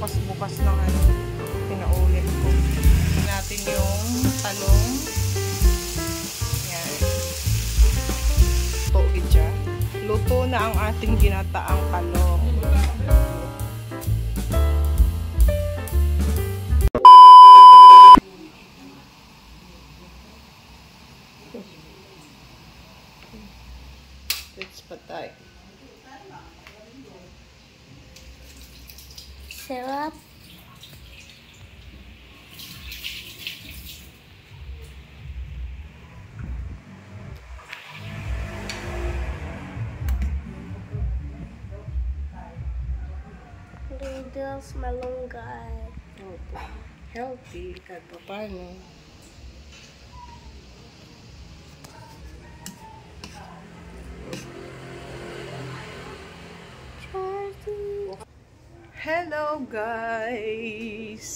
bukas-bukas ng ano, pinaulit ko. Natin yung talong. Yan. Luto na ang ating ginataang talong. Let's patay. Syrup. Noodles malunggay. Healthy. Kahit pa paano. Hello guys!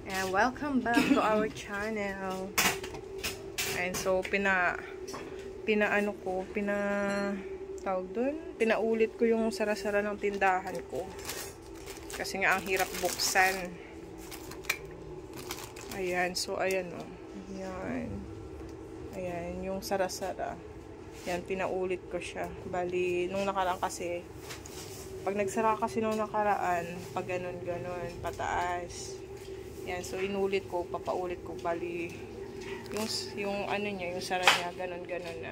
And welcome back to our channel. And so, pinaulit ko yung sara-sara ng tindahan ko. Kasi nga, ang hirap buksan. Ayan, so ayan o. Ayan. Ayan, yung sara-sara. Yan, pinaulit ko siya. Bali, nung nakaraan kasi, pag nagsara kasi nung nakaraan, pag ganun-ganun, pataas. Yan, so inulit ko, papaulit ko. Bali, yung ano niya, yung sara niya, ganun-ganun na.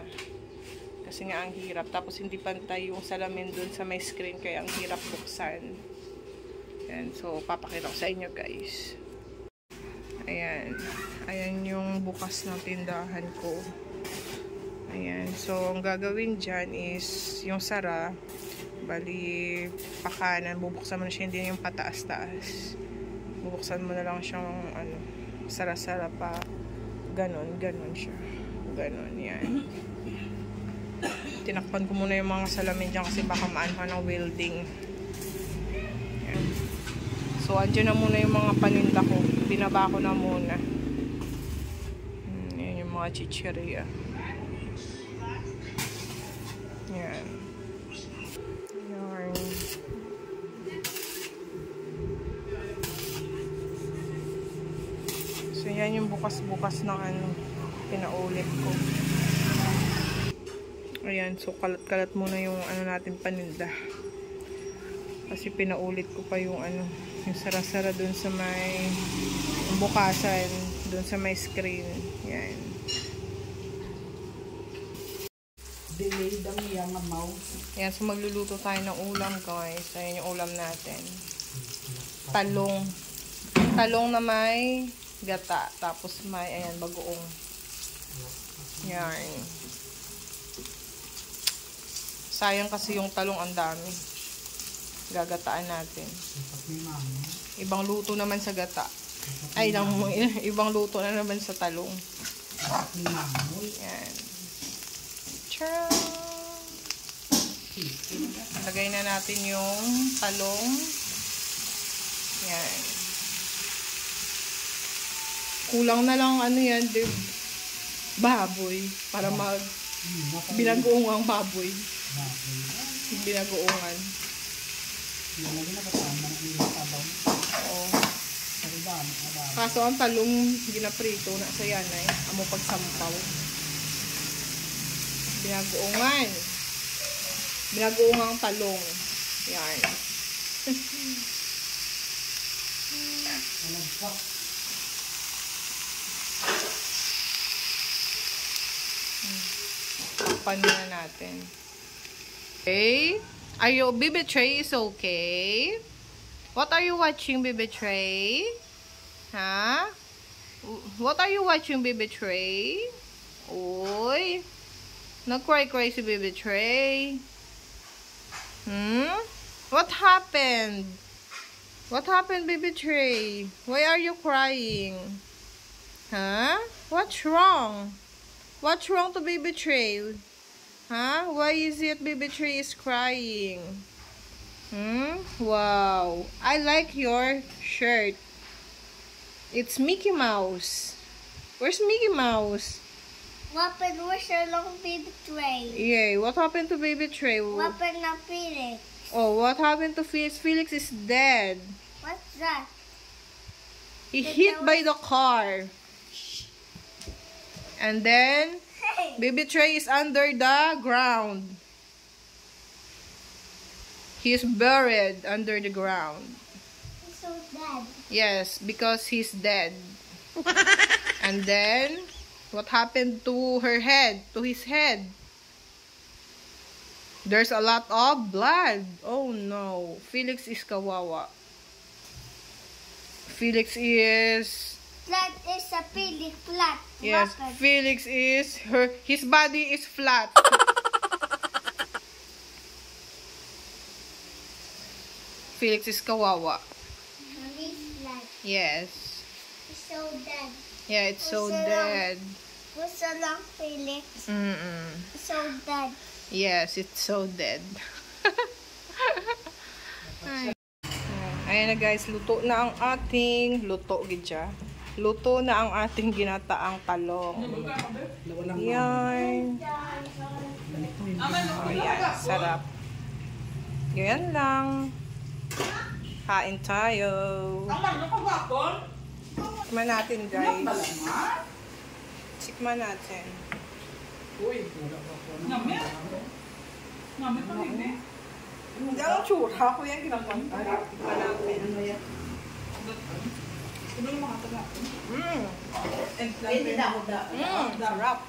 Kasi nga ang hirap. Tapos hindi pantay yung salamin dun sa may screen, kaya ang hirap buksan. Yan, so papakita ko sa inyo guys. Ayan. Ayan yung bukas ng tindahan ko. Ayan, so ang gagawin dyan is yung sara. Bali, pakanan, bubuksan mo na siya, hindi yung pataas-taas. Bubuksan mo na lang siyang, ano, sara-sara pa. Ganon siya. Ganon, yan. Tinakpan ko muna yung mga salamin dyan kasi baka maanhan ng welding. Yan. So, andyan na muna yung mga paninda ko. Binaba ko na muna. Yan yung mga chichirya. Yan. So, yan yung bukas-bukas ng ano, pinaulit ko. Ayan, so kalat-kalat muna yung ano natin paninda. Kasi pinaulit ko pa yung ano, yung sara-sara dun sa may bukasan, dun sa may screen. Yan. Delayed ang iyang mouse. Yan, so magluluto tayo ng ulam guys. Ayan yung ulam natin. Talong. Talong na may gata. Tapos may, ayan, bagoong. Yan. Sayang kasi yung talong ang dami. Gagataan natin. Ibang luto naman sa gata. Ay, ibang luto na naman sa talong. Yan. Tcharam! Lagay na natin yung talong. Yan. Kulang na lang ano yan, baboy. Para binagoong ang baboy. Binagoongan. Oo. Kaso ang talong ginaprito na sa yan ay amo pagsampaw. Binagoongan. Binagoongang talong. Yan. Takpan na natin. Okay. Are you, Baby Trey is okay? What are you watching, Baby Trey? Huh? What are you watching, Baby Trey? Oy. Nag-cry-cry si Baby Trey. What happened? What happened, Baby Trey? Why are you crying? Huh? What's wrong? What's wrong to Baby Trey? Huh? Why is it Baby Trey is crying? Wow. I like your shirt. It's Mickey Mouse. Where's Mickey Mouse? What happened with your long Baby Trey? Yeah, what happened to Baby Trey? What happened to Felix? Oh, what happened to Felix? Felix is dead. that? He hit by the car. And then, Hey. Baby Trey is under the ground. He is buried under the ground. He's so dead. Yes, because he's dead. And then, what happened to her head? To his head? There's a lot of blood. Oh no. Felix is kawawa. Felix is... That is a really flat. Yes, Rocket. Felix is... His body is flat. Felix is kawawa. He's flat. Yes. He's so dead. Yeah, it's so What's dead. What's so long, Felix? Mm-mm. So dead. Yes, it's so dead. Ay. Ayan na guys, luto na ang ating luto na ang ating ginataang talong. Yan. Oh, yan. Sarap. Ganyan lang. Kain tayo. Tikman natin guys. Tikman natin. Hindi ang tsura ko yan kinakanta. Tikman natin. Sarap.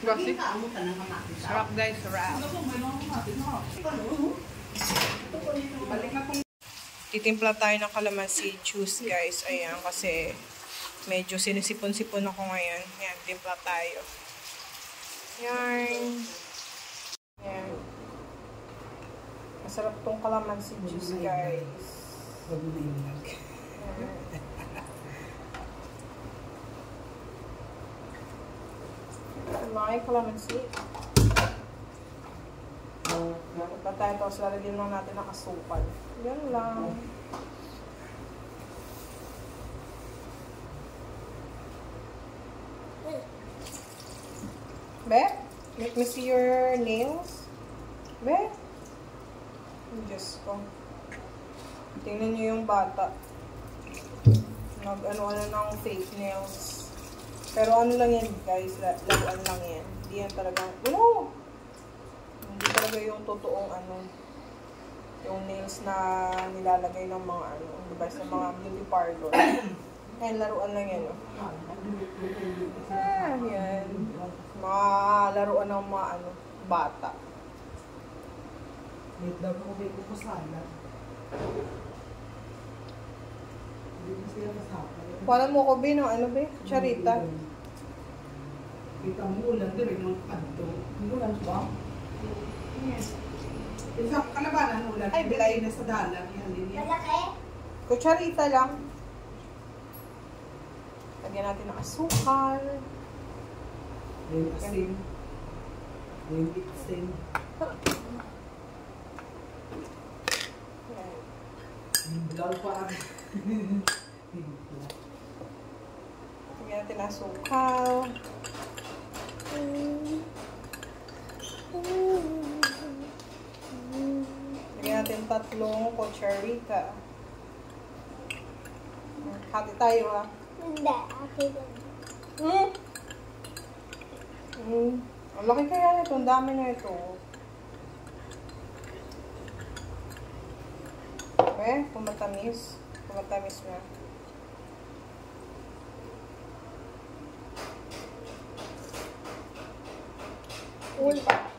Gossip. Sarap guys, sarap. Titimpla tayo ng calamansi juice guys. Ayan, kasi medyo sinisipon-sipon ako ngayon. Ayan, timpla tayo. Ayan. Ayan. Masarap tong calamansi juice guys. May calamansi. Timpla tayo, tapos lalagyan lang natin ng asukal. Yan lang. Be, let me see your nails. Be. Diyos ko. Tingnan niyo yung bata. Nag-ano-ano ng fake nails. Pero ano lang yan guys, laruan lang yan. Hindi yan talaga, no! Hindi talaga yung totoong ano, yung nails na nilalagay ng mga ano, diba, sa mga beauty parlor. Ayan, laruan lang yan, no? Ah, yan. Mga laruan ng mga ano, bata. Wait daw ako may kukusala. Hindi mo sila masapa. Kuhanan mo ko, Be, ng ano, Be? Charita. Kita mo ulan din rin ng kanto. Ulan ba? Yes. Isang kalabanan ulan. Ay, bilay na sa dalang. Yan din yan. Malaki? Kutsarita lang. Lagyan natin ng asukal. Yung asin. Yung itsin. Yan. Yung bilal pa. Lagyan natin ng asukal. Lagyan natin 3 kutsarita. Hati tayo, ha? Hindi. Akin lang. Ang laki kaya nito. Ang dami na ito. Okay, pumatamis. Pumatamis na. Uy. Pa.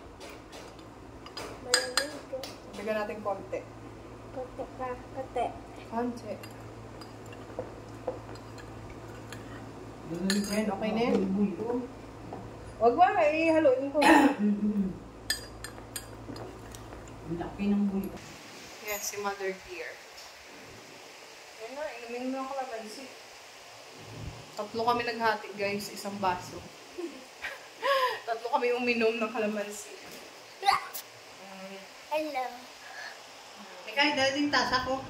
Malamig ka. Bigyan natin konti. Kate ka. Kate. Konti. Ayan, okay na yan. Huwag ba, haluin ko. Ang laki ng buyo. Yan, si Mother Dear. Yan na, inumin mo ng kalamansi. 3 kami naghati, guys, isang baso. 3 kami uminom ng kalamansi. Hello. Kahit dahil yung tasa ko.